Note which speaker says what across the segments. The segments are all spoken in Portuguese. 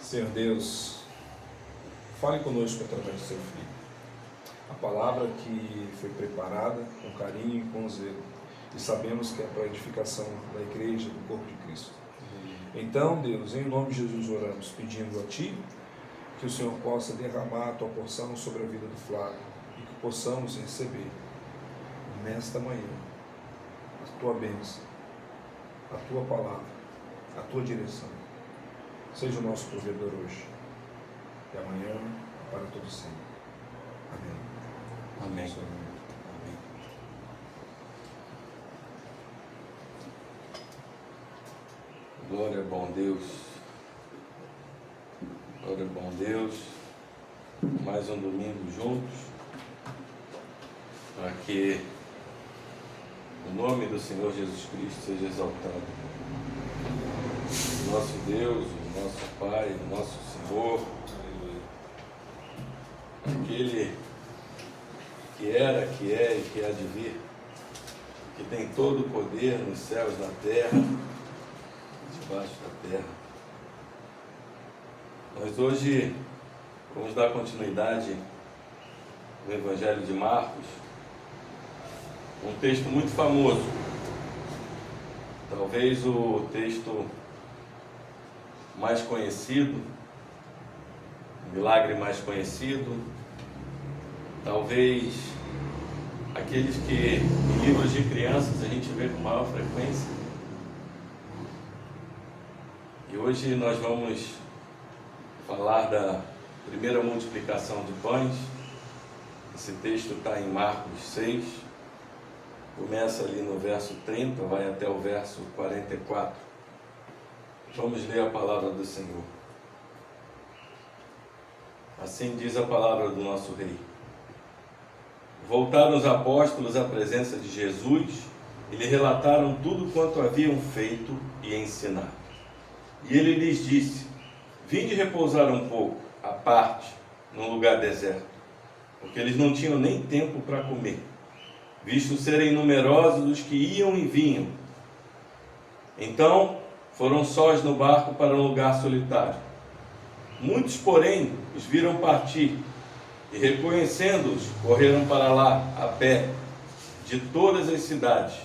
Speaker 1: Senhor Deus, fale conosco através do seu Filho. A palavra que foi preparada com carinho e com zelo, e sabemos que é para a edificação da igreja, do corpo de Cristo. Então, Deus, em nome de Jesus oramos, pedindo a Ti que o Senhor possa derramar a Tua porção sobre a vida do Flávio e que possamos receber nesta manhã a Tua bênção, a Tua palavra, a Tua direção. Seja o nosso provedor hoje e amanhã para todo sempre. Amém.
Speaker 2: Amém.
Speaker 1: Amém.
Speaker 2: Glória a bom Deus. Glória a bom Deus. Mais um domingo juntos, para que o nome do Senhor Jesus Cristo seja exaltado. O nosso Deus, o nosso Pai, o nosso Senhor, aquele que era, que é e que há de vir, que tem todo o poder nos céus, na terra, debaixo da terra. Nós hoje vamos dar continuidade no Evangelho de Marcos, um texto muito famoso, talvez o texto mais conhecido, o milagre mais conhecido, talvez aqueles que em livros de crianças a gente vê com maior frequência. E hoje nós vamos falar da primeira multiplicação de pães. Esse texto está em Marcos 6, começa ali no verso 30, vai até o verso 44. Vamos ler a palavra do Senhor. Assim diz a palavra do nosso Rei. Voltaram os apóstolos à presença de Jesus e lhe relataram tudo quanto haviam feito e ensinado. E ele lhes disse: vinde repousar um pouco, à parte, num lugar deserto, porque eles não tinham nem tempo para comer, visto serem numerosos os que iam e vinham. Então foram sós no barco para um lugar solitário. Muitos, porém, os viram partir, e reconhecendo-os, correram para lá, a pé, de todas as cidades,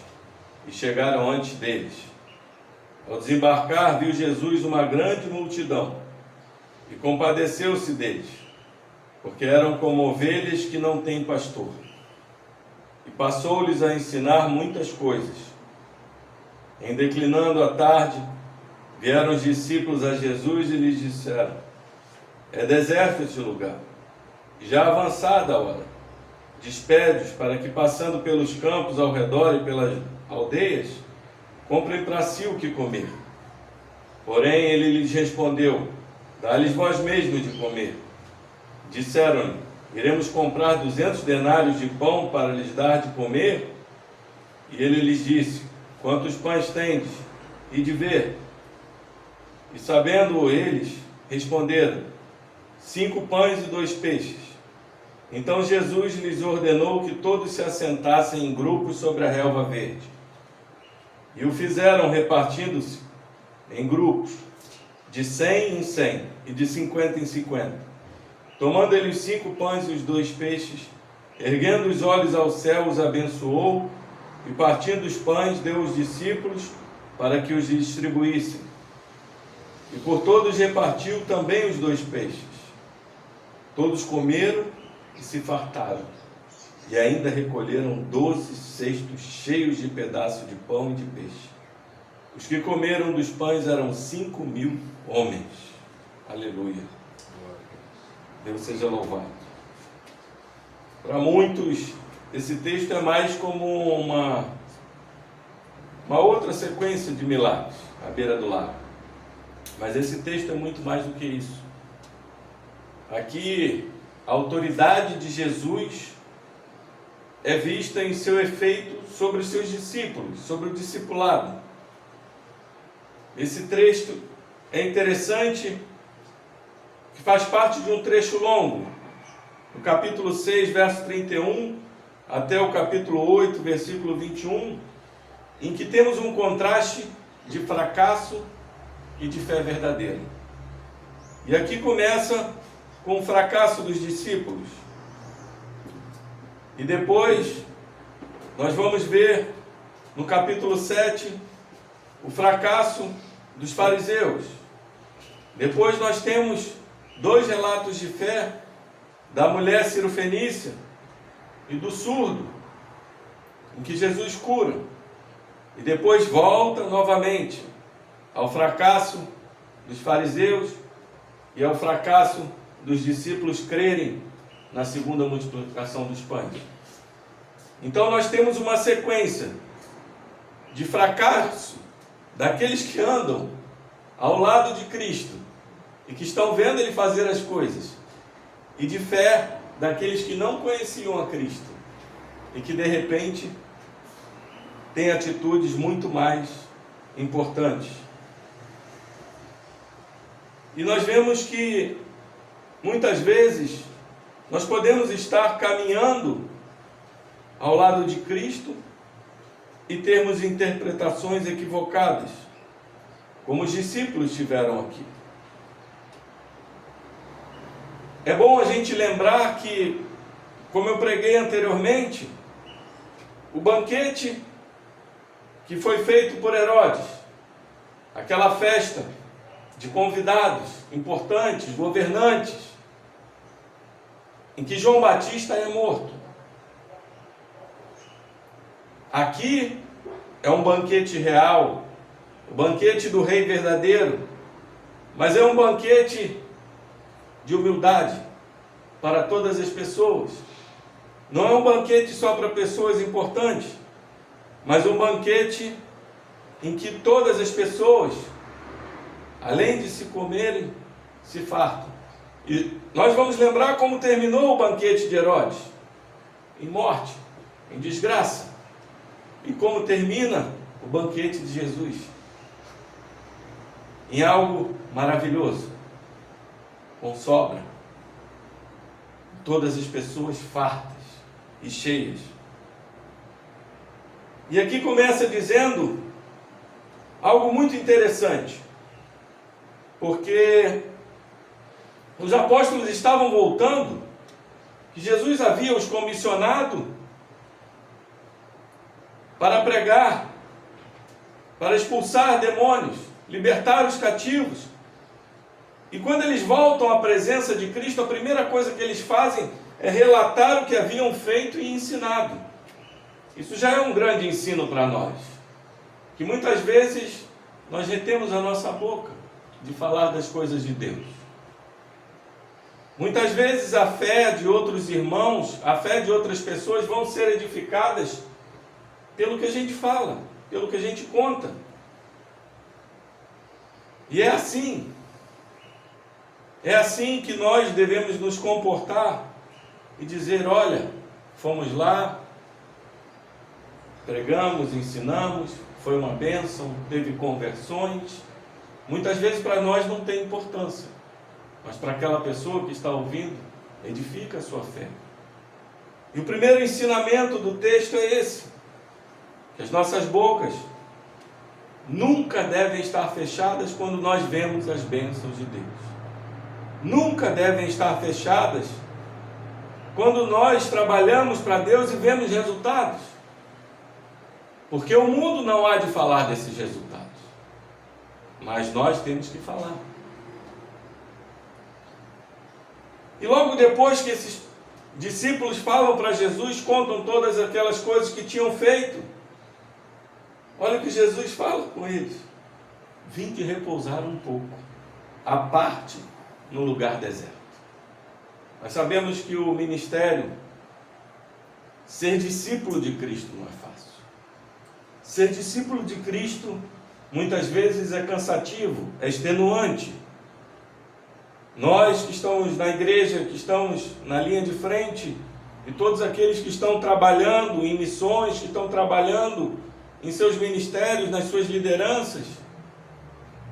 Speaker 2: e chegaram antes deles. Ao desembarcar, viu Jesus uma grande multidão, e compadeceu-se deles, porque eram como ovelhas que não têm pastor. E passou-lhes a ensinar muitas coisas. Em declinando a tarde, vieram os discípulos a Jesus e lhes disseram: é deserto este lugar, e já avançada a hora. Despede-os para que, passando pelos campos ao redor e pelas aldeias, comprem para si o que comer. Porém ele lhes respondeu: dá-lhes vós mesmos de comer. Disseram-lhe: iremos comprar 200 denários de pão para lhes dar de comer? E ele lhes disse: quantos pães tendes? E de ver. E sabendo eles, responderam: 5 pães e 2 peixes. Então Jesus lhes ordenou que todos se assentassem em grupos sobre a relva verde. E o fizeram repartindo-se em grupos, de 100 em 100 e de 50 em 50. Tomando ele os 5 pães e os 2 peixes, erguendo os olhos ao céu, os abençoou, e partindo os pães, deu aos discípulos para que os distribuíssem. E por todos repartiu também os 2 peixes. Todos comeram e se fartaram, e ainda recolheram 12 cestos cheios de pedaços de pão e de peixe. Os que comeram dos pães eram 5.000 homens. Aleluia. Deus seja louvado. Para muitos, esse texto é mais como uma outra sequência de milagres à beira do lago. Mas esse texto é muito mais do que isso. Aqui, a autoridade de Jesus é vista em seu efeito sobre os seus discípulos, sobre o discipulado. Esse texto é interessante, que faz parte de um trecho longo, do capítulo 6, verso 31, até o capítulo 8, versículo 21, em que temos um contraste de fracasso e de fé verdadeira. E aqui começa com o fracasso dos discípulos. E depois nós vamos ver no capítulo 7 o fracasso dos fariseus. Depois nós temos 2 relatos de fé da mulher cirofenícia e do surdo, em que Jesus cura. E depois volta novamente ao fracasso dos fariseus e ao fracasso dos discípulos crerem na segunda multiplicação dos pães. Então nós temos uma sequência de fracasso daqueles que andam ao lado de Cristo e que estão vendo Ele fazer as coisas, e de fé daqueles que não conheciam a Cristo e que de repente têm atitudes muito mais importantes. E nós vemos que muitas vezes nós podemos estar caminhando ao lado de Cristo e termos interpretações equivocadas, como os discípulos tiveram aqui. É bom a gente lembrar que, como eu preguei anteriormente, o banquete que foi feito por Herodes, aquela festa de convidados importantes, governantes, em que João Batista é morto. Aqui é um banquete real, o banquete do rei verdadeiro, mas é um banquete de humildade para todas as pessoas. Não é um banquete só para pessoas importantes, mas um banquete em que todas as pessoas, além de se comerem, se fartam. E nós vamos lembrar como terminou o banquete de Herodes: em morte, em desgraça. E como termina o banquete de Jesus: em algo maravilhoso, com sobra, todas as pessoas fartas e cheias. E aqui começa dizendo algo muito interessante, porque os apóstolos estavam voltando, que Jesus havia os comissionado para pregar, para expulsar demônios, libertar os cativos. E quando eles voltam à presença de Cristo, a primeira coisa que eles fazem é relatar o que haviam feito e ensinado. Isso já é um grande ensino para nós, que muitas vezes nós retemos a nossa boca de falar das coisas de Deus. Muitas vezes a fé de outros irmãos, a fé de outras pessoas vão ser edificadas pelo que a gente fala, pelo que a gente conta. E é assim que nós devemos nos comportar e dizer: olha, fomos lá, pregamos, ensinamos, foi uma bênção, teve conversões. Muitas vezes para nós não tem importância, mas para aquela pessoa que está ouvindo, edifica a sua fé. E o primeiro ensinamento do texto é esse: que as nossas bocas nunca devem estar fechadas quando nós vemos as bênçãos de Deus. Nunca devem estar fechadas quando nós trabalhamos para Deus e vemos resultados. Porque o mundo não há de falar desses resultados, mas nós temos que falar. E logo depois que esses discípulos falam para Jesus, contam todas aquelas coisas que tinham feito, olha o que Jesus fala com eles: vinde repousar um pouco, à parte, no lugar deserto. Nós sabemos que o ministério, ser discípulo de Cristo não é fácil. Ser discípulo de Cristo muitas vezes é cansativo, é extenuante. Nós que estamos na igreja, que estamos na linha de frente, e todos aqueles que estão trabalhando em missões, que estão trabalhando em seus ministérios, nas suas lideranças,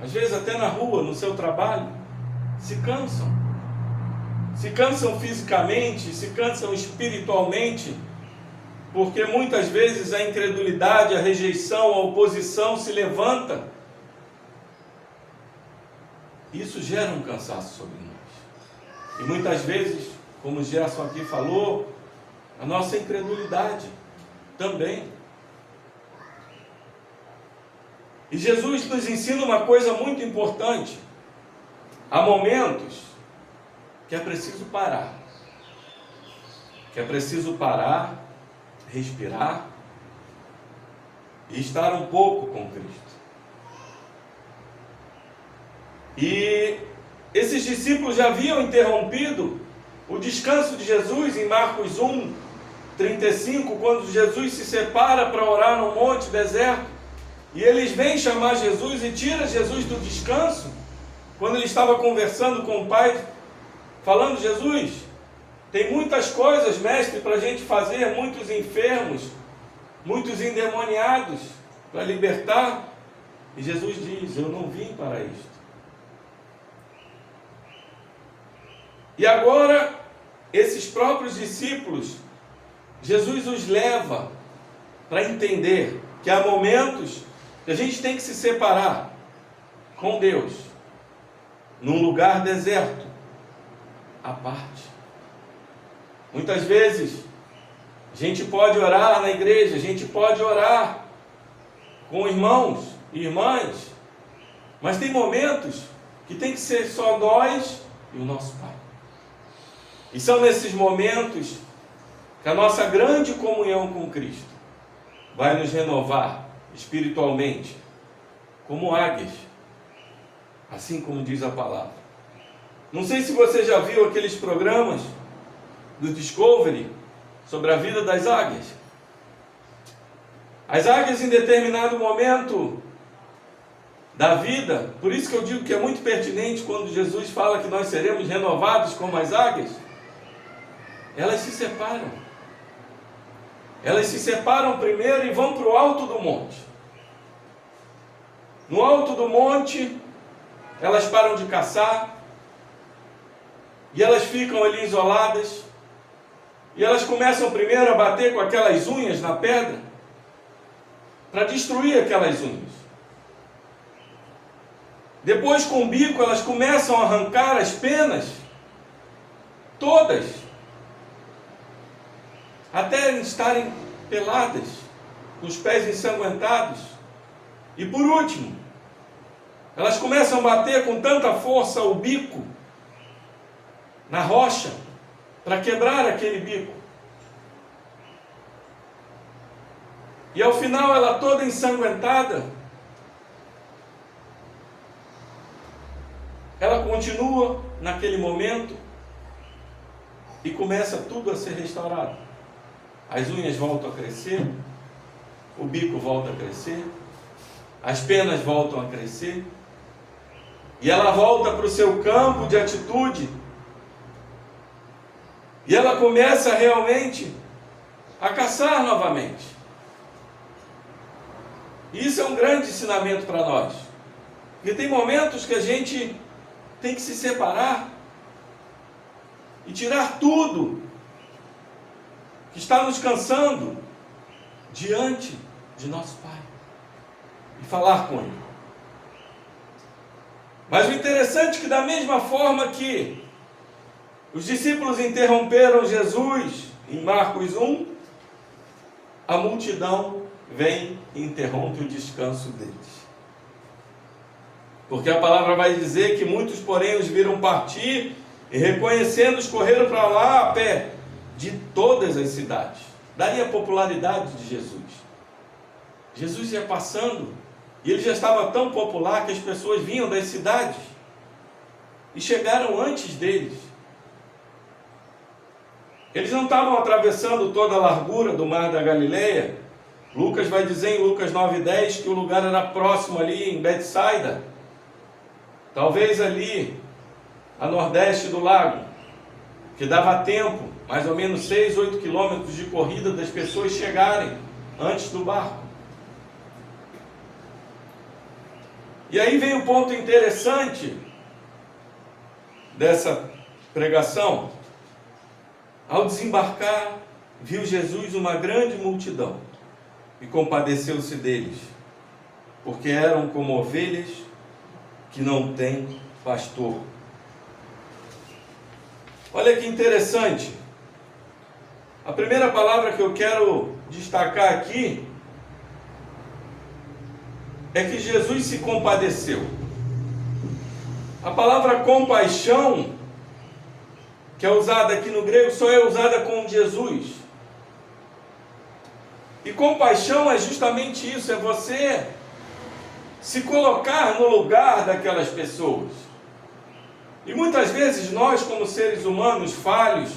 Speaker 2: às vezes até na rua, no seu trabalho, se cansam fisicamente, se cansam espiritualmente, porque muitas vezes a incredulidade, a rejeição, a oposição se levanta. Isso gera um cansaço sobre nós. E muitas vezes, como o Gerson aqui falou, a nossa incredulidade também. E Jesus nos ensina uma coisa muito importante. Há momentos que é preciso parar. Que é preciso parar, respirar e estar um pouco com Cristo. E esses discípulos já haviam interrompido o descanso de Jesus em Marcos 1:35, quando Jesus se separa para orar no monte deserto, e eles vêm chamar Jesus e tira Jesus do descanso, quando ele estava conversando com o Pai, falando: Jesus, tem muitas coisas, mestre, para a gente fazer, muitos enfermos, muitos endemoniados para libertar. E Jesus diz: eu não vim para isto. E agora, esses próprios discípulos, Jesus os leva para entender que há momentos que a gente tem que se separar com Deus, num lugar deserto, à parte. Muitas vezes, a gente pode orar na igreja, a gente pode orar com irmãos e irmãs, mas tem momentos que tem que ser só nós e o nosso Pai. E são nesses momentos que a nossa grande comunhão com Cristo vai nos renovar espiritualmente, como águias, assim como diz a palavra. Não sei se você já viu aqueles programas do Discovery sobre a vida das águias. As águias, em determinado momento da vida, por isso que eu digo que é muito pertinente quando Jesus fala que nós seremos renovados como as águias, elas se separam. Elas se separam primeiro e vão para o alto do monte. No alto do monte, elas param de caçar, e elas ficam ali isoladas, e elas começam primeiro a bater com aquelas unhas na pedra, para destruir aquelas unhas. Depois, com o bico, elas começam a arrancar as penas, todas, até estarem peladas, com os pés ensanguentados. E por último, elas começam a bater com tanta força o bico na rocha, para quebrar aquele bico. E ao final, ela toda ensanguentada, ela continua naquele momento e começa tudo a ser restaurado. As unhas voltam a crescer, o bico volta a crescer, as penas voltam a crescer, e ela volta para o seu campo de atitude, e ela começa realmente a caçar novamente. E isso é um grande ensinamento para nós, porque tem momentos que a gente tem que se separar e tirar tudo que está nos cansando diante de nosso Pai e falar com Ele. Mas o interessante é que, da mesma forma que os discípulos interromperam Jesus em Marcos 1, a multidão vem e interrompe o descanso deles. Porque a palavra vai dizer que muitos, porém, os viram partir e, reconhecendo-os, correram para lá a pé de todas as cidades. Daí a popularidade de Jesus. Jesus ia passando e ele já estava tão popular que as pessoas vinham das cidades e chegaram antes deles. Eles não estavam atravessando toda a largura do mar da Galileia. Lucas vai dizer em Lucas 9:10 que o lugar era próximo ali em Betsaida, talvez ali a nordeste do lago, que dava tempo, mais ou menos 6, 8 quilômetros de corrida, das pessoas chegarem antes do barco. E aí vem o ponto interessante dessa pregação. Ao desembarcar, viu Jesus uma grande multidão e compadeceu-se deles, porque eram como ovelhas que não tem pastor. Olha que interessante. A primeira palavra que eu quero destacar aqui é que Jesus se compadeceu. A palavra compaixão, que é usada aqui no grego, só é usada com Jesus. E compaixão é justamente isso, é você se colocar no lugar daquelas pessoas. E muitas vezes nós, como seres humanos falhos,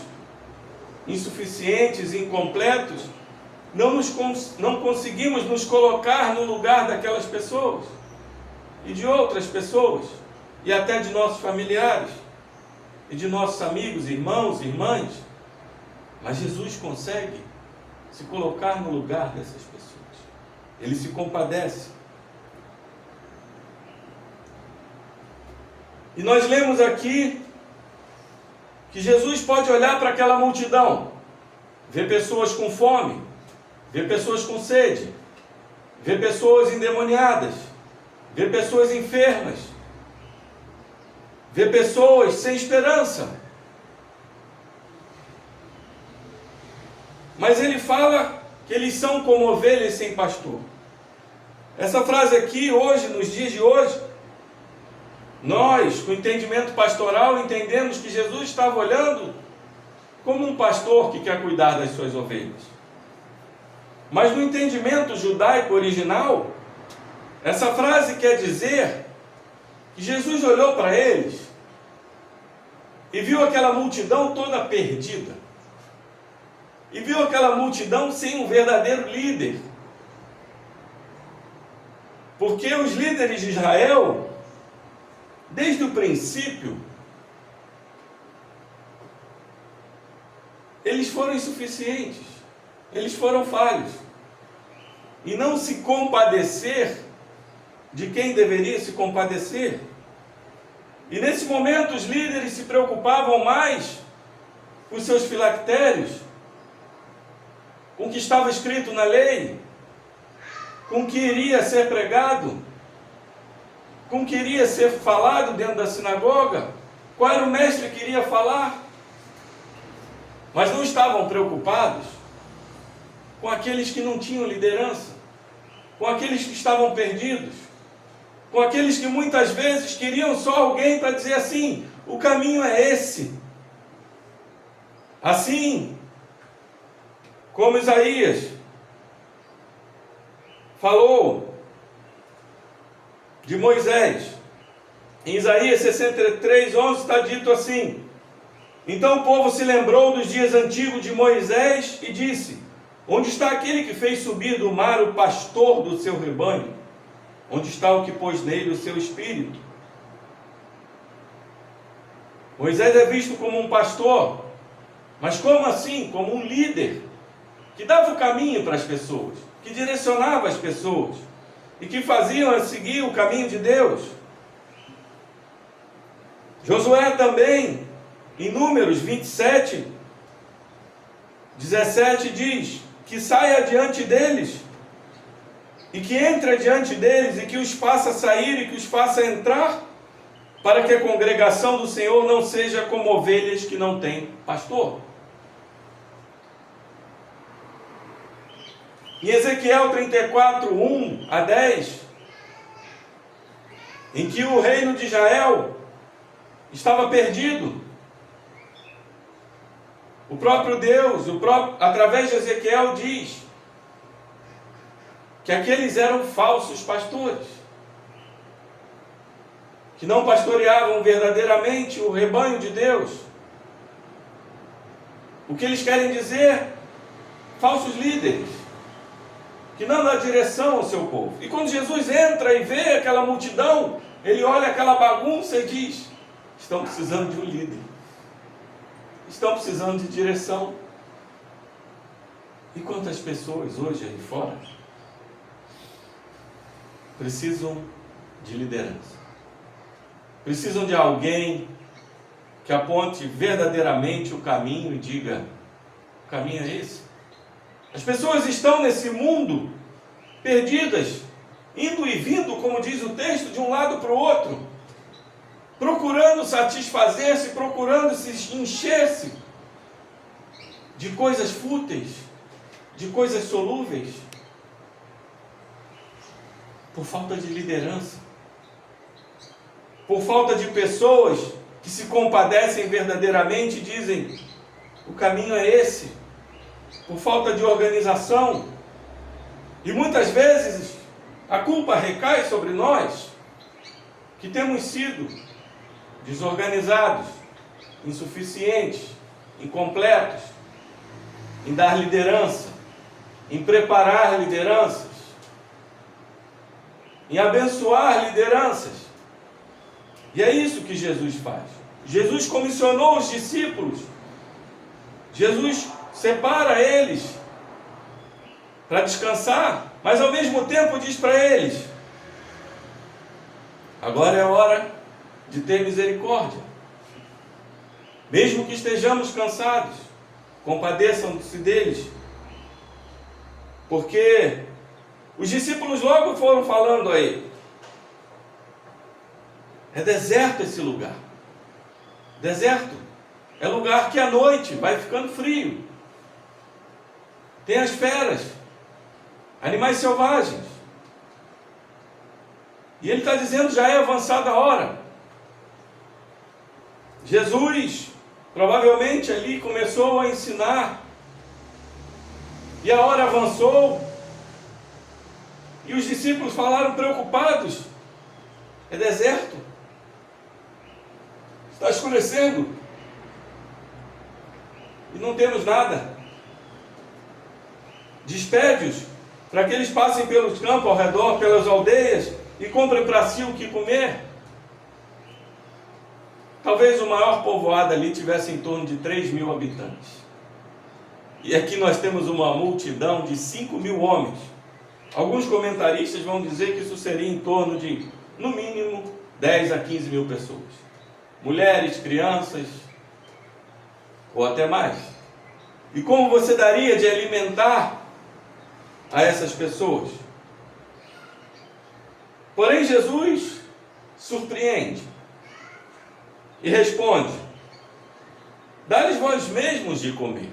Speaker 2: insuficientes, incompletos, não conseguimos nos colocar no lugar daquelas pessoas e de outras pessoas, e até de nossos familiares, e de nossos amigos, irmãos, irmãs. Mas Jesus consegue se colocar no lugar dessas pessoas. Ele se compadece. E nós lemos aqui que Jesus pode olhar para aquela multidão, ver pessoas com fome, ver pessoas com sede, ver pessoas endemoniadas, ver pessoas enfermas, ver pessoas sem esperança. Mas ele fala que eles são como ovelhas sem pastor. Essa frase aqui, hoje, nos dias de hoje, nós, com entendimento pastoral, entendemos que Jesus estava olhando como um pastor que quer cuidar das suas ovelhas. Mas no entendimento judaico original, essa frase quer dizer que Jesus olhou para eles e viu aquela multidão toda perdida. E viu aquela multidão sem um verdadeiro líder. Porque os líderes de Israel, desde o princípio, eles foram insuficientes, eles foram falhos. E não se compadecer de quem deveria se compadecer. E nesse momento os líderes se preocupavam mais com seus filactérios, com o que estava escrito na lei, com o que iria ser pregado, com o que iria ser falado dentro da sinagoga, qual era o mestre que iria falar. Mas não estavam preocupados com aqueles que não tinham liderança, com aqueles que estavam perdidos, com aqueles que muitas vezes queriam só alguém para dizer assim: o caminho é esse. Assim como Isaías falou de Moisés, em Isaías 63:11 está dito assim: então o povo se lembrou dos dias antigos de Moisés e disse: onde está aquele que fez subir do mar o pastor do seu rebanho? Onde está o que pôs nele o seu espírito? Moisés é visto como um pastor, mas como assim? Como um líder, que dava o caminho para as pessoas, que direcionava as pessoas, e que faziam seguir o caminho de Deus. Josué também, em Números 27, 17, diz que saia adiante deles, e que entre adiante deles, e que os faça sair, e que os faça entrar, para que a congregação do Senhor não seja como ovelhas que não têm pastor. Em Ezequiel 34:1 a 10, em que o reino de Israel estava perdido, o próprio Deus, através de Ezequiel, diz que aqueles eram falsos pastores, que não pastoreavam verdadeiramente o rebanho de Deus. O que eles querem dizer? Falsos líderes, que não dá direção ao seu povo. E quando Jesus entra e vê aquela multidão, ele olha aquela bagunça e diz: estão precisando de um líder, estão precisando de direção. E quantas pessoas hoje aí fora precisam de liderança, precisam de alguém que aponte verdadeiramente o caminho e diga: o caminho é esse. As pessoas estão nesse mundo perdidas, indo e vindo, como diz o texto, de um lado para o outro, procurando satisfazer-se, procurando se encher-se de coisas fúteis, de coisas solúveis, por falta de liderança, por falta de pessoas que se compadecem verdadeiramente e dizem: o caminho é esse, por falta de organização. E muitas vezes a culpa recai sobre nós, que temos sido desorganizados, insuficientes, incompletos em dar liderança, em preparar lideranças, em abençoar lideranças. E é isso que Jesus faz. Jesus comissionou os discípulos, Jesus separa eles para descansar, mas ao mesmo tempo diz para eles: agora é hora de ter misericórdia. Mesmo que estejamos cansados, compadeçam-se deles, porque os discípulos logo foram falando a ele: é deserto esse lugar. Deserto é lugar que à noite vai ficando frio. Tem as feras, animais selvagens. E ele está dizendo: já é avançada a hora. Jesus provavelmente ali começou a ensinar, e a hora avançou, e os discípulos falaram preocupados: é deserto, está escurecendo, e não temos nada. Despede-os para que eles passem pelos campos ao redor, pelas aldeias, e comprem para si o que comer. Talvez o maior povoado ali tivesse em torno de 3.000 habitantes. E aqui nós temos uma multidão de 5.000 homens. Alguns comentaristas vão dizer que isso seria em torno de, no mínimo, 10 a 15 mil pessoas. Mulheres, crianças, ou até mais. E como você daria de alimentar a essas pessoas? Porém, Jesus surpreende e responde: dá-lhes vós mesmos de comer.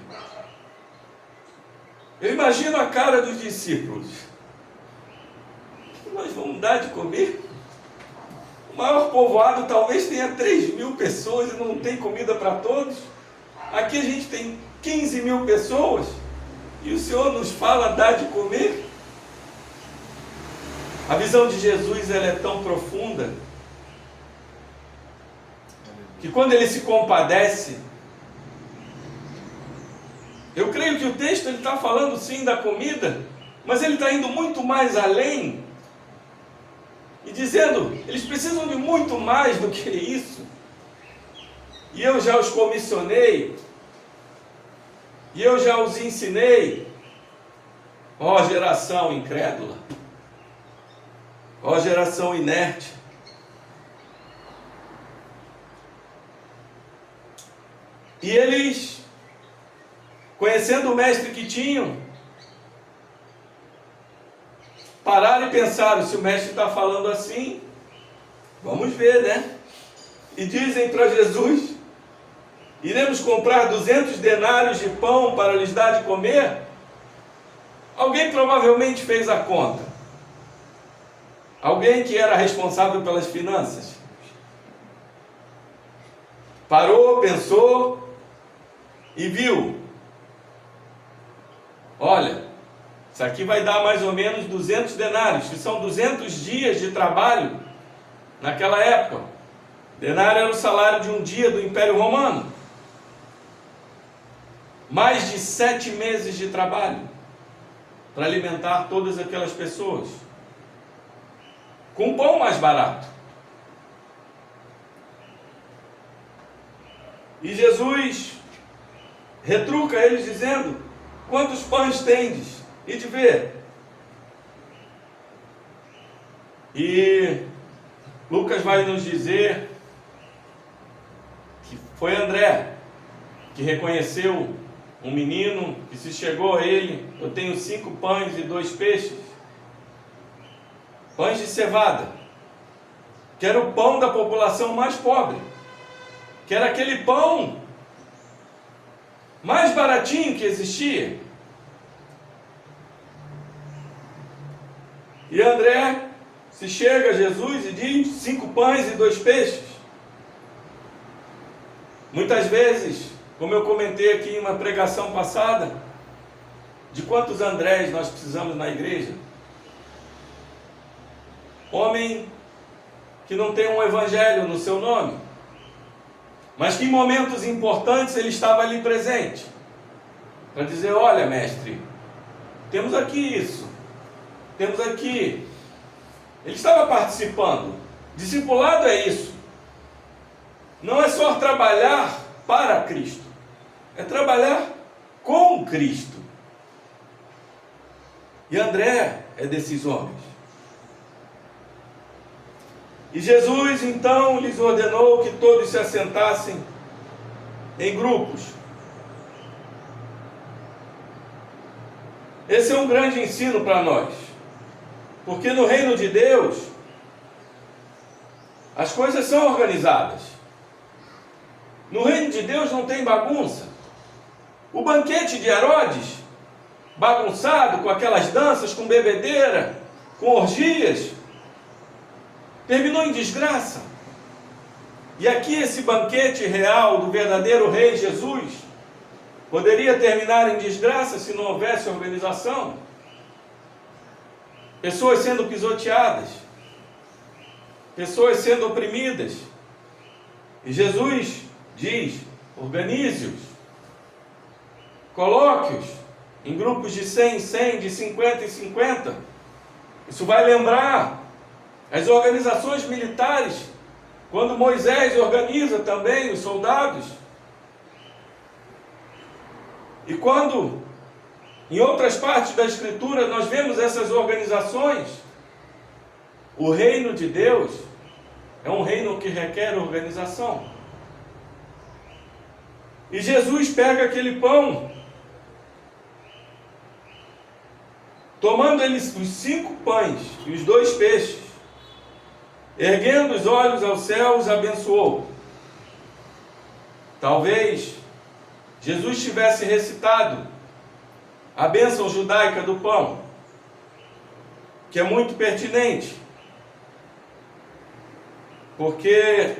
Speaker 2: Eu imagino a cara dos discípulos: o que nós vamos dar de comer? O maior povoado talvez tenha 3.000 pessoas e não tem comida para todos. Aqui a gente tem 15.000 pessoas e o Senhor nos fala dar de comer. A visão de Jesus, ela é tão profunda que quando ele se compadece, eu creio que o texto ele está falando sim da comida, mas ele está indo muito mais além e dizendo: eles precisam de muito mais do que isso, e eu já os comissionei, e eu já os ensinei. Ó geração incrédula, ó geração inerte, e eles, conhecendo o mestre que tinham, pararam e pensaram: se o mestre está falando assim, vamos ver, né? E dizem para Jesus: iremos comprar 200 denários de pão para lhes dar de comer? Alguém provavelmente fez a conta. Alguém que era responsável pelas finanças parou, pensou e viu: olha, isso aqui vai dar mais ou menos 200 denários, que são 200 dias de trabalho naquela época. Denário era o salário de um dia do Império Romano. Mais de 7 meses de trabalho para alimentar todas aquelas pessoas, com pão mais barato. E Jesus retruca eles dizendo: quantos pães tendes? E de ver. E Lucas vai nos dizer que foi André que reconheceu um menino que se chegou a ele: eu tenho 5 pães e 2 peixes. Pães de cevada. que era o pão da população mais pobre, que era aquele pão mais baratinho que existia. E André se chega a Jesus e diz: 5 pães e 2 peixes. Muitas vezes, como eu comentei aqui em uma pregação passada, de quantos Andrés nós precisamos na igreja? Homem que não tem um evangelho no seu nome, mas que em momentos importantes ele estava ali presente, para dizer: olha, mestre, temos aqui isso, temos aqui. Ele estava participando. Discipulado é isso. Não é só trabalhar para Cristo, é trabalhar com Cristo. E André é desses homens. E Jesus então lhes ordenou que todos se assentassem em grupos. Esse é um grande ensino para nós, porque no reino de Deus as coisas são organizadas. No reino de Deus não tem bagunça. O banquete de Herodes, bagunçado, com aquelas danças, com bebedeira, com orgias, terminou em desgraça. E aqui esse banquete real do verdadeiro rei Jesus poderia terminar em desgraça se não houvesse organização. Pessoas sendo pisoteadas, pessoas sendo oprimidas. E Jesus diz: organize-os, coloque-os em grupos de 100 em 100, de 50 em 50. Isso vai lembrar as organizações militares, quando Moisés organiza também os soldados. E quando, em outras partes da Escritura, nós vemos essas organizações, o reino de Deus é um reino que requer organização. E Jesus pega aquele pão, tomando eles os 5 pães e os 2 peixes, erguendo os olhos aos céus, abençoou. Talvez Jesus tivesse recitado a bênção judaica do pão, que é muito pertinente, porque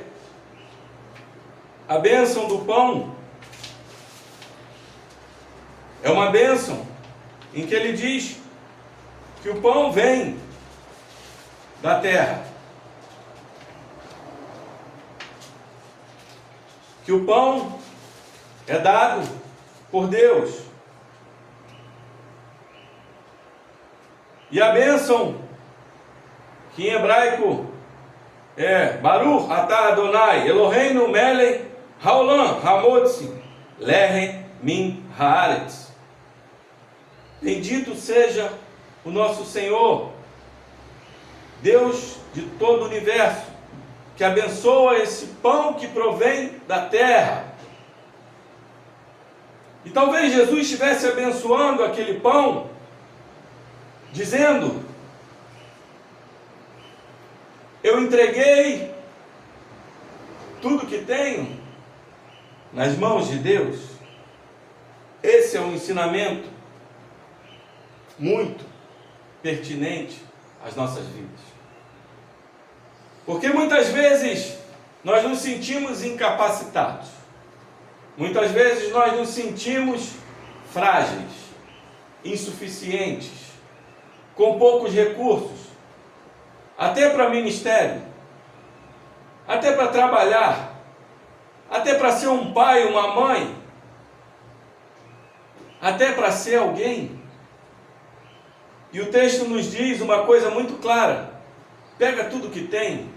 Speaker 2: a bênção do pão é uma bênção em que ele diz que o pão vem da terra, que o pão é dado por Deus. E a bênção, que em hebraico é Baruch atah Adonai Eloheinu melech haolam hamotzi lehem min haaretz. Bendito seja o nosso Senhor, Deus de todo o universo, que abençoa esse pão que provém da terra. E talvez Jesus estivesse abençoando aquele pão, dizendo: eu entreguei tudo que tenho nas mãos de Deus. Esse é um ensinamento muito pertinente às nossas vidas. Porque muitas vezes nós nos sentimos incapacitados. Muitas vezes nós nos sentimos frágeis, insuficientes, com poucos recursos, até para ministério, até para trabalhar, até para ser um pai, uma mãe, até para ser alguém. E o texto nos diz uma coisa muito clara: pega tudo que tem,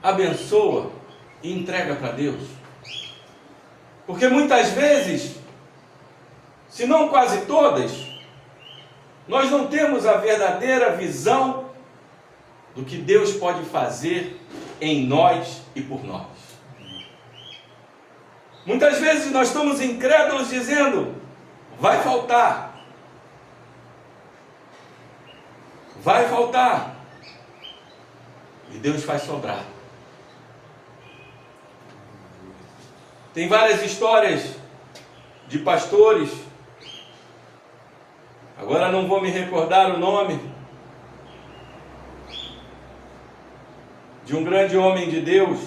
Speaker 2: abençoa e entrega para Deus. Porque muitas vezes, se não quase todas, nós não temos a verdadeira visão do que Deus pode fazer em nós e por nós. Muitas vezes nós estamos incrédulos dizendo: vai faltar. Vai faltar. E Deus faz sobrar. Tem várias histórias de pastores, agora não vou me recordar o nome, de um grande homem de Deus,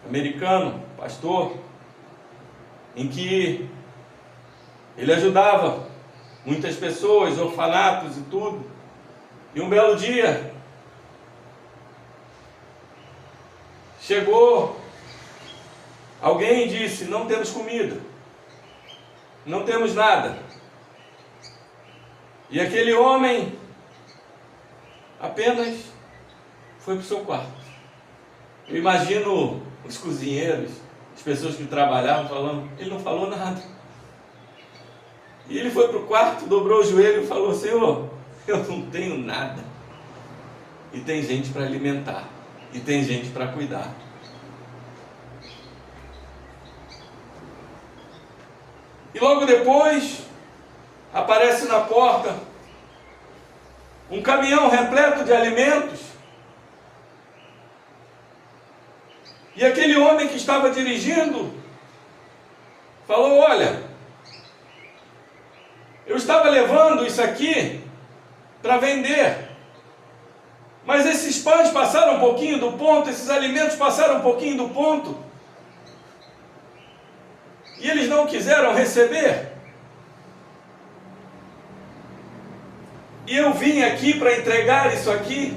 Speaker 2: americano, pastor, em que ele ajudava muitas pessoas, orfanatos e tudo. E um belo dia, chegou alguém e disse: não temos comida, não temos nada. E aquele homem apenas foi para o seu quarto. Eu imagino os cozinheiros, as pessoas que trabalhavam falando: ele não falou nada. E ele foi para o quarto, dobrou o joelho e falou: Senhor, eu não tenho nada. E tem gente para alimentar, e tem gente para cuidar. E logo depois, aparece na porta um caminhão repleto de alimentos. E aquele homem que estava dirigindo falou: olha, eu estava levando isso aqui para vender, mas esses pães passaram um pouquinho do ponto, esses alimentos passaram um pouquinho do ponto, e eles não quiseram receber. E eu vim aqui para entregar isso aqui,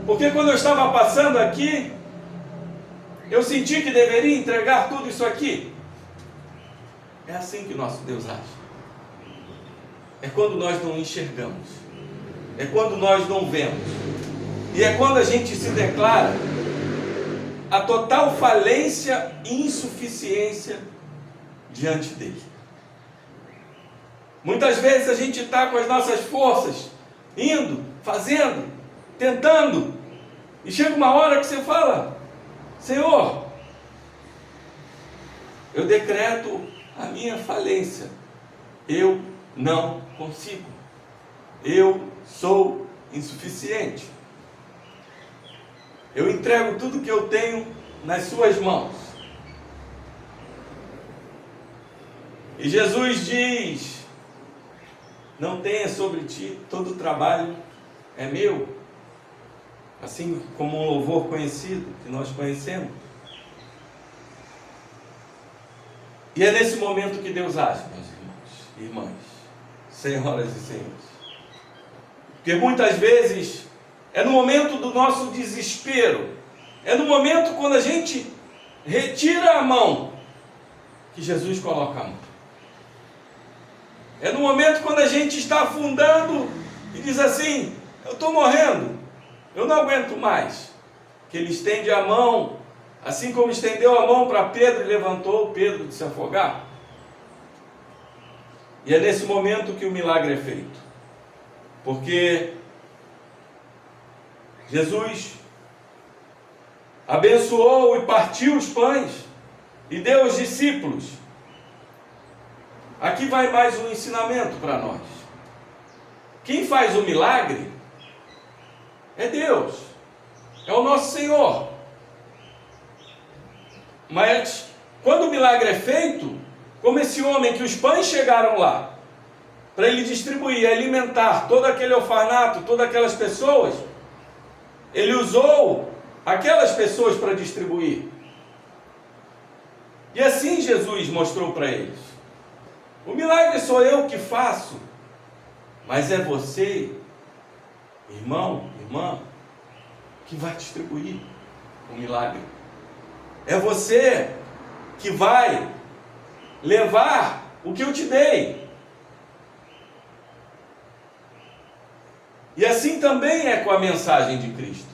Speaker 2: porque quando eu estava passando aqui, eu senti que deveria entregar tudo isso aqui. É assim que nosso Deus age. É quando nós não enxergamos, é quando nós não vemos, e é quando a gente se declara a total falência e insuficiência diante dele. Muitas vezes a gente está com as nossas forças, indo, fazendo, tentando, e chega uma hora que você fala: Senhor, eu decreto a minha falência, eu não consigo, eu sou insuficiente, eu entrego tudo que eu tenho nas suas mãos. E Jesus diz: não tenha sobre ti, todo o trabalho é meu. Assim como um louvor conhecido, que nós conhecemos. E é nesse momento que Deus age, meus irmãos e irmãs, senhoras e senhores. Porque muitas vezes é no momento do nosso desespero, é no momento quando a gente retira a mão, que Jesus coloca a mão. É no momento quando a gente está afundando e diz assim: eu estou morrendo, eu não aguento mais, que Ele estende a mão, assim como estendeu a mão para Pedro e levantou Pedro de se afogar. E é nesse momento que o milagre é feito, porque Jesus abençoou e partiu os pães e deu aos discípulos. Aqui vai mais um ensinamento para nós. Quem faz o milagre é Deus, é o nosso Senhor. Mas quando o milagre é feito, como esse homem que os pães chegaram lá, para ele distribuir, alimentar todo aquele orfanato, todas aquelas pessoas, ele usou aquelas pessoas para distribuir. E assim Jesus mostrou para eles: o milagre sou eu que faço, mas é você, irmão, irmã, que vai distribuir o milagre. É você que vai levar o que eu te dei. E assim também é com a mensagem de Cristo.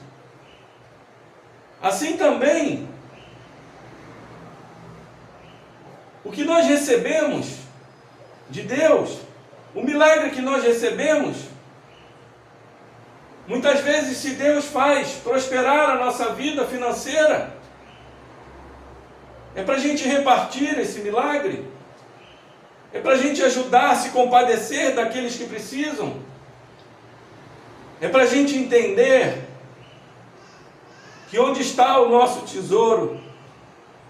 Speaker 2: Assim também, o que nós recebemos de Deus, o milagre que nós recebemos, muitas vezes, se Deus faz prosperar a nossa vida financeira, é para a gente repartir esse milagre, é para a gente ajudar a se compadecer daqueles que precisam, é para a gente entender que onde está o nosso tesouro,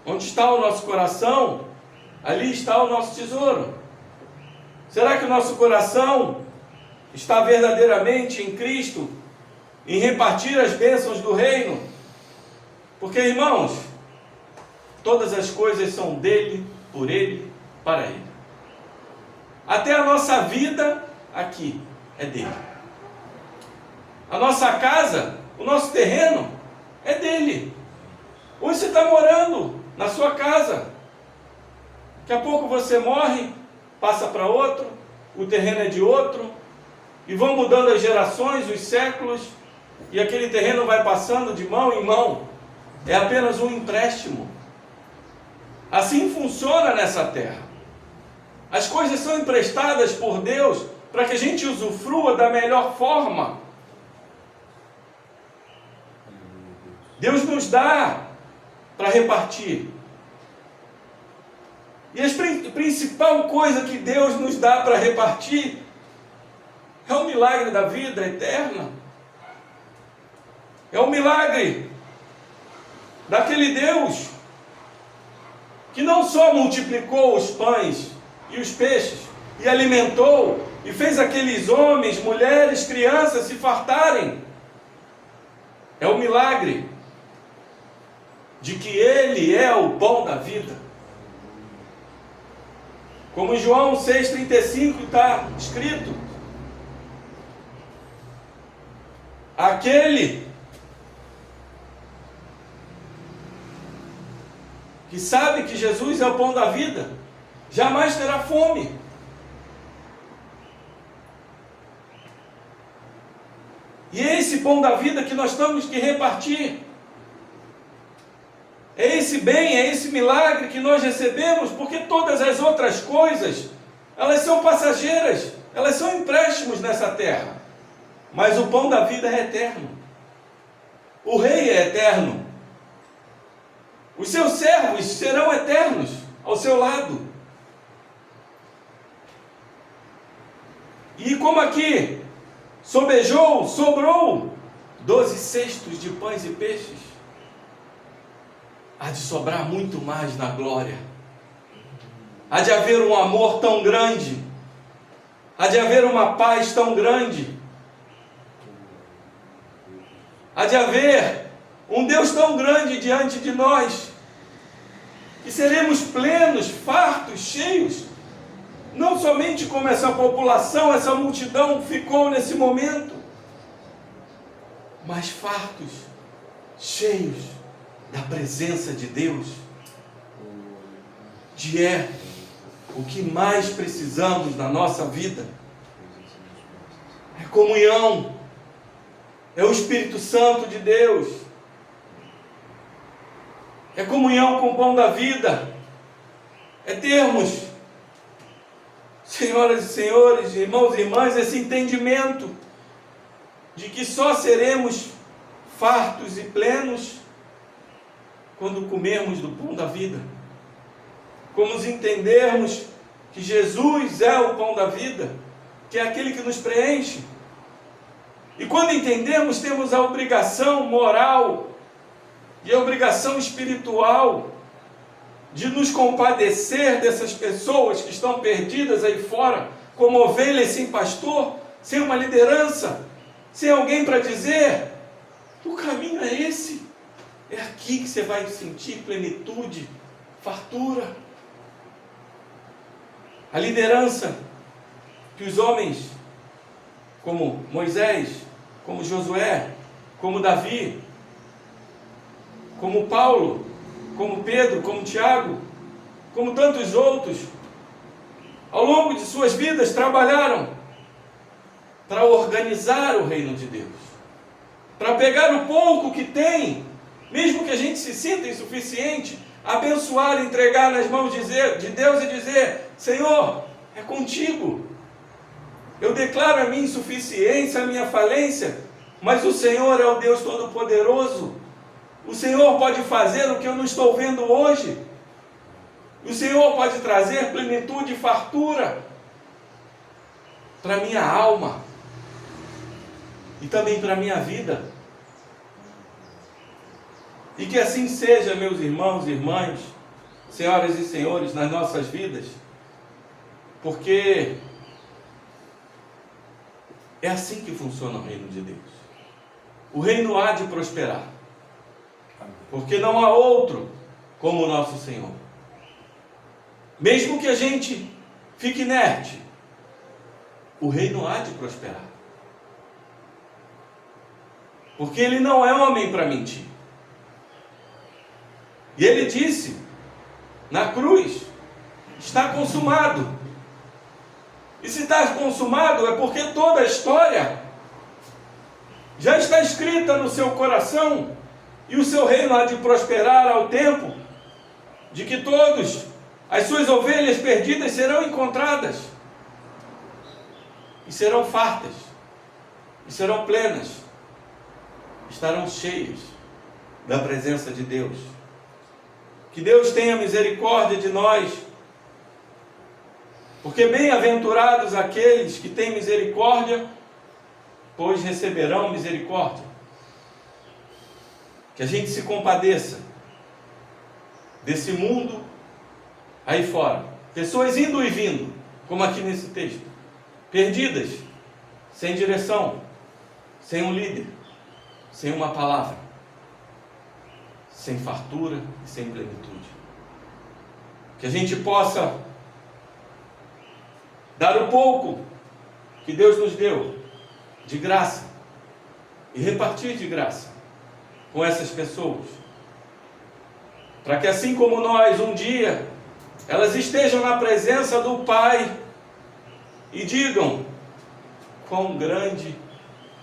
Speaker 2: onde está o nosso coração, ali está o nosso tesouro. Será que o nosso coração está verdadeiramente em Cristo, em repartir as bênçãos do reino? Porque, irmãos, todas as coisas são dele, por ele, para ele. Até a nossa vida aqui é dele. A nossa casa, o nosso terreno é dele. Hoje você está morando na sua casa. Daqui a pouco você morre, passa para outro, o terreno é de outro, e vão mudando as gerações, os séculos, e aquele terreno vai passando de mão em mão. É apenas um empréstimo. Assim funciona nessa terra. As coisas são emprestadas por Deus para que a gente usufrua da melhor forma. Deus nos dá para repartir. E a principal coisa que Deus nos dá para repartir é o milagre da vida eterna. É o milagre daquele Deus que não só multiplicou os pães e os peixes, e alimentou, e fez aqueles homens, mulheres, crianças se fartarem. É o milagre de que Ele é o pão da vida. Como em João 6,35 está escrito: aquele que sabe que Jesus é o pão da vida, jamais terá fome. E é esse pão da vida que nós temos que repartir. É esse bem, é esse milagre que nós recebemos, porque todas as outras coisas, elas são passageiras, elas são empréstimos nessa terra. Mas o pão da vida é eterno. O rei é eterno. Os seus servos serão eternos ao seu lado. E como aqui sobrou 12 cestos de pães e peixes, há de sobrar muito mais na glória. Há de haver um amor tão grande, há de haver uma paz tão grande, há de haver um Deus tão grande diante de nós, que seremos plenos, fartos, cheios, não somente como essa população, essa multidão ficou nesse momento, mas fartos, cheios da presença de Deus, que é o que mais precisamos na nossa vida. É comunhão, é o Espírito Santo de Deus, é comunhão com o pão da vida, é termos, senhoras e senhores, irmãos e irmãs, esse entendimento de que só seremos fartos e plenos quando comermos do pão da vida, como entendermos que Jesus é o pão da vida, que é aquele que nos preenche. E quando entendemos, temos a obrigação moral e a obrigação espiritual de nos compadecer dessas pessoas que estão perdidas aí fora, como ovelhas sem pastor, sem uma liderança, sem alguém para dizer: o caminho é esse, é aqui que você vai sentir plenitude, fartura. A liderança que os homens como Moisés, como Josué, como Davi, como Paulo, como Pedro, como Tiago, como tantos outros, ao longo de suas vidas trabalharam para organizar o reino de Deus, para pegar o pouco que tem, mesmo que a gente se sinta insuficiente, abençoar, entregar nas mãos de Deus e dizer: Senhor, é contigo, eu declaro a minha insuficiência, a minha falência, mas o Senhor é o Deus Todo-Poderoso. O Senhor pode fazer o que eu não estou vendo hoje. O Senhor pode trazer plenitude e fartura para a minha alma e também para a minha vida. E que assim seja, meus irmãos e irmãs, senhoras e senhores, nas nossas vidas, porque é assim que funciona o reino de Deus. O reino há de prosperar, porque não há outro como o nosso Senhor. Mesmo que a gente fique inerte, o reino há de prosperar, porque Ele não é homem para mentir. E Ele disse na cruz: está consumado. E se está consumado é porque toda a história já está escrita no seu coração, e o seu reino há de prosperar ao tempo de que todos as suas ovelhas perdidas serão encontradas, e serão fartas, e serão plenas, estarão cheias da presença de Deus. Que Deus tenha misericórdia de nós, porque bem-aventurados aqueles que têm misericórdia, pois receberão misericórdia. Que a gente se compadeça desse mundo aí fora, pessoas indo e vindo, como aqui nesse texto, perdidas, sem direção, sem um líder, sem uma palavra, sem fartura e sem plenitude. Que a gente possa dar o pouco que Deus nos deu de graça e repartir de graça com essas pessoas, para que assim como nós, um dia, elas estejam na presença do Pai e digam: quão grande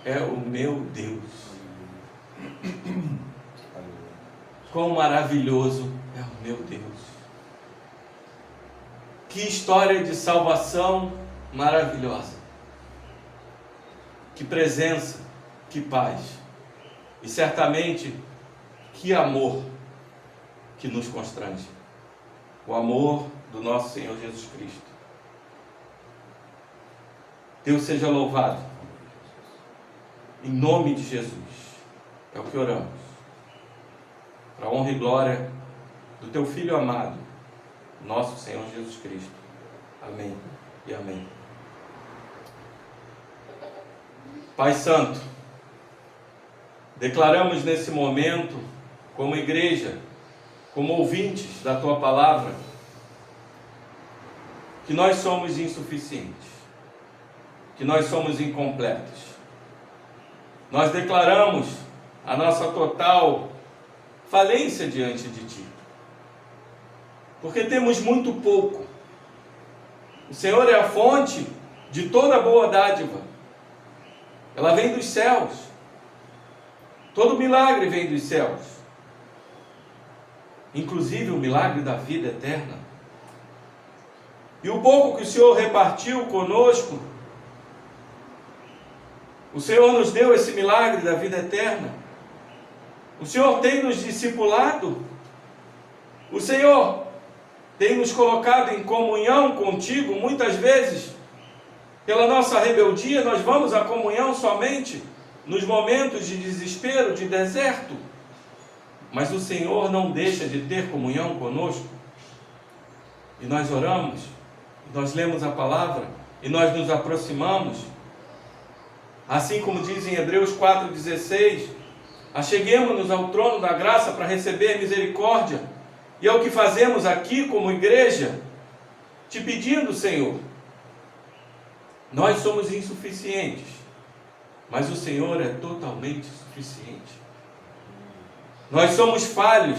Speaker 2: é o meu Deus, quão maravilhoso é o meu Deus. Que história de salvação maravilhosa, que presença, que paz, e certamente que amor que nos constrange, o amor do nosso Senhor Jesus Cristo. Deus seja louvado, em nome de Jesus, é o que oramos, para a honra e glória do Teu Filho amado, nosso Senhor Jesus Cristo. Amém e amém. Pai Santo, declaramos nesse momento, como igreja, como ouvintes da Tua Palavra, que nós somos insuficientes, que nós somos incompletos. Nós declaramos a nossa total falência diante de Ti, porque temos muito pouco. O Senhor é a fonte de toda boa dádiva, ela vem dos céus, todo milagre vem dos céus, inclusive o milagre da vida eterna. E o pouco que o Senhor repartiu conosco, o Senhor nos deu esse milagre da vida eterna. O Senhor tem nos discipulado, o Senhor tem nos colocado em comunhão contigo. Muitas vezes, pela nossa rebeldia, nós vamos à comunhão somente nos momentos de desespero, de deserto. Mas o Senhor não deixa de ter comunhão conosco. E nós oramos, nós lemos a palavra, e nós nos aproximamos. Assim como diz em Hebreus 4,16, acheguemo-nos ao trono da graça para receber misericórdia. E é o que fazemos aqui como igreja, te pedindo, Senhor. Nós somos insuficientes, mas o Senhor é totalmente suficiente. Nós somos falhos,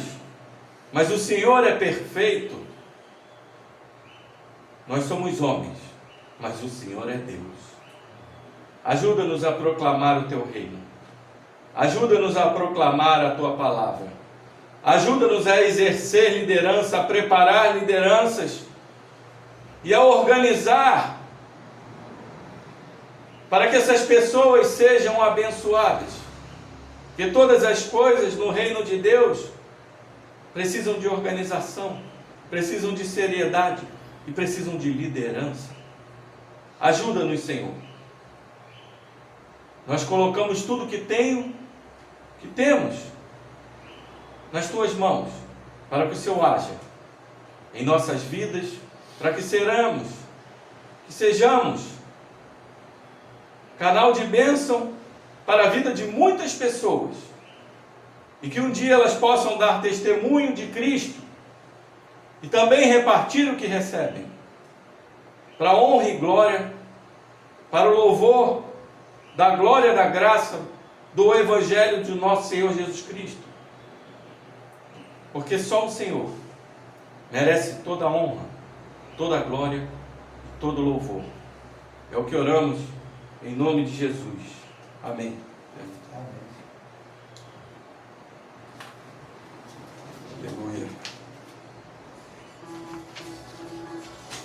Speaker 2: mas o Senhor é perfeito. Nós somos homens, mas o Senhor é Deus. Ajuda-nos a proclamar o Teu reino. Ajuda-nos a proclamar a Tua palavra. Ajuda-nos a exercer liderança, a preparar lideranças e a organizar para que essas pessoas sejam abençoadas. Porque todas as coisas no reino de Deus precisam de organização, precisam de seriedade e precisam de liderança. Ajuda-nos, Senhor. Nós colocamos tudo que temos nas tuas mãos, para que o Senhor haja em nossas vidas, para que sejamos canal de bênção para a vida de muitas pessoas, e que um dia elas possam dar testemunho de Cristo e também repartir o que recebem, para a honra e glória, para o louvor da glória, da graça do Evangelho de nosso Senhor Jesus Cristo, porque só o Senhor merece toda a honra, toda a glória, todo o louvor. É o que oramos em nome de Jesus. Amém.
Speaker 3: Amém.